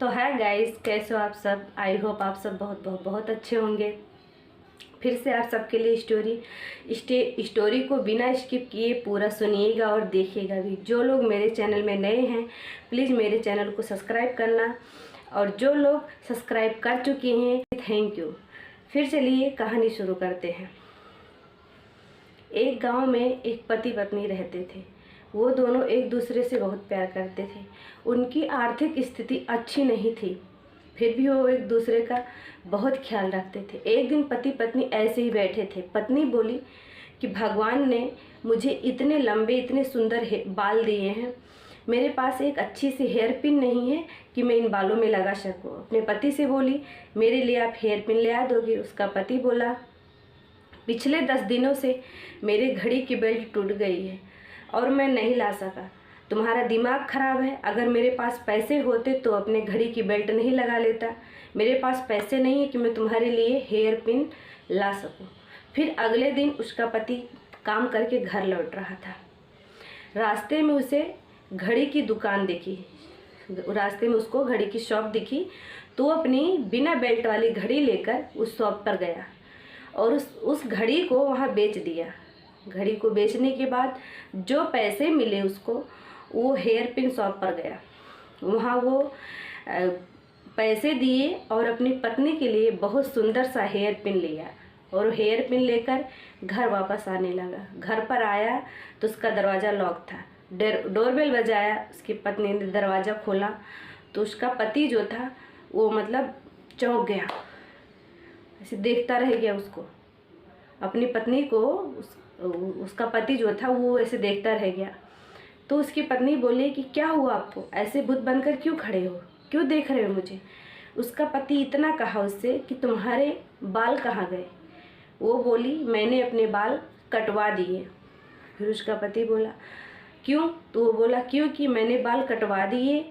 तो है गाइस, कैसे हो आप सब। आई होप आप सब बहुत बहुत बहुत अच्छे होंगे। फिर से आप सबके लिए स्टोरी को बिना स्किप किए पूरा सुनिएगा और देखिएगा भी। जो लोग मेरे चैनल में नए हैं प्लीज़ मेरे चैनल को सब्सक्राइब करना, और जो लोग सब्सक्राइब कर चुके हैं थैंक यू। फिर चलिए कहानी शुरू करते हैं। एक गांव में एक पति पत्नी रहते थे। वो दोनों एक दूसरे से बहुत प्यार करते थे। उनकी आर्थिक स्थिति अच्छी नहीं थी, फिर भी वो एक दूसरे का बहुत ख्याल रखते थे। एक दिन पति पत्नी ऐसे ही बैठे थे। पत्नी बोली कि भगवान ने मुझे इतने लंबे इतने सुंदर बाल दिए हैं, मेरे पास एक अच्छी सी हेयर पिन नहीं है कि मैं इन बालों में लगा सकूं। अपने पति से बोली, मेरे लिए आप हेयर पिन ले आ दोगे। उसका पति बोला, पिछले 10 दिनों से मेरे घड़ी की बेल्ट टूट गई है और मैं नहीं ला सका। तुम्हारा दिमाग खराब है। अगर मेरे पास पैसे होते तो अपने घड़ी की बेल्ट नहीं लगा लेता। मेरे पास पैसे नहीं है कि मैं तुम्हारे लिए हेयर पिन ला सकूं। फिर अगले दिन उसका पति काम करके घर लौट रहा था। रास्ते में उसे घड़ी की दुकान दिखी। रास्ते में उसको घड़ी की शॉप दिखी तो अपनी बिना बेल्ट वाली घड़ी लेकर उस शॉप पर गया और उस घड़ी को वहाँ बेच दिया। घड़ी को बेचने के बाद जो पैसे मिले उसको, वो हेयर पिन शॉप पर गया। वहाँ वो पैसे दिए और अपनी पत्नी के लिए बहुत सुंदर सा हेयर पिन लिया और हेयर पिन लेकर घर वापस आने लगा। घर पर आया तो उसका दरवाज़ा लॉक था। डोरबेल बजाया, उसकी पत्नी ने दरवाज़ा खोला तो उसका पति जो था वो मतलब चौंक गया, ऐसे देखता रह गया उसको, अपनी पत्नी को। उसका पति जो था वो ऐसे देखता रह गया। तो उसकी पत्नी बोली कि क्या हुआ आपको, ऐसे भूत बनकर क्यों खड़े हो, क्यों देख रहे हो मुझे। उसका पति इतना कहा उससे कि तुम्हारे बाल कहाँ गए। वो बोली, मैंने अपने बाल कटवा दिए। फिर उसका पति बोला, क्यों। तो वो बोला, क्योंकि मैंने बाल कटवा दिए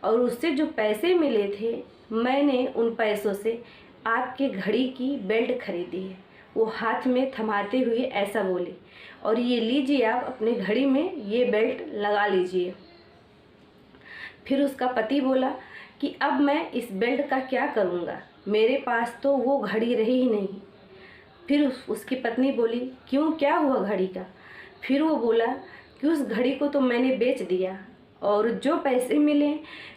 और उससे जो पैसे मिले थे मैंने उन पैसों से आपके घड़ी की बेल्ट खरीदी है। वो हाथ में थमाते हुए ऐसा बोली, और ये लीजिए आप अपने घड़ी में ये बेल्ट लगा लीजिए। फिर उसका पति बोला कि अब मैं इस बेल्ट का क्या करूँगा, मेरे पास तो वो घड़ी रही ही नहीं। फिर उसकी पत्नी बोली, क्यों, क्या हुआ घड़ी का। फिर वो बोला कि उस घड़ी को तो मैंने बेच दिया और जो पैसे मिले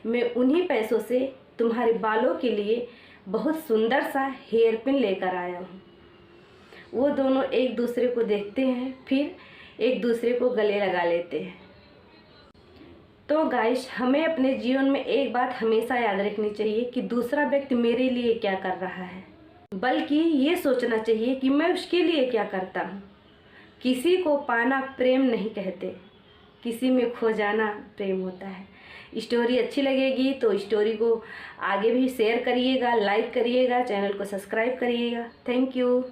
मैं उन्हीं पैसों से तुम्हारे बालों के लिए बहुत सुंदर सा हेयर पिन लेकर आया हूँ। वो दोनों एक दूसरे को देखते हैं, फिर एक दूसरे को गले लगा लेते हैं। तो गाइस, हमें अपने जीवन में एक बात हमेशा याद रखनी चाहिए कि दूसरा व्यक्ति मेरे लिए क्या कर रहा है, बल्कि ये सोचना चाहिए कि मैं उसके लिए क्या करता हूँ। किसी को पाना प्रेम नहीं कहते, किसी में खो जाना प्रेम होता है। स्टोरी अच्छी लगेगी तो स्टोरी को आगे भी शेयर करिएगा, लाइक करिएगा, चैनल को सब्सक्राइब करिएगा। Thank you.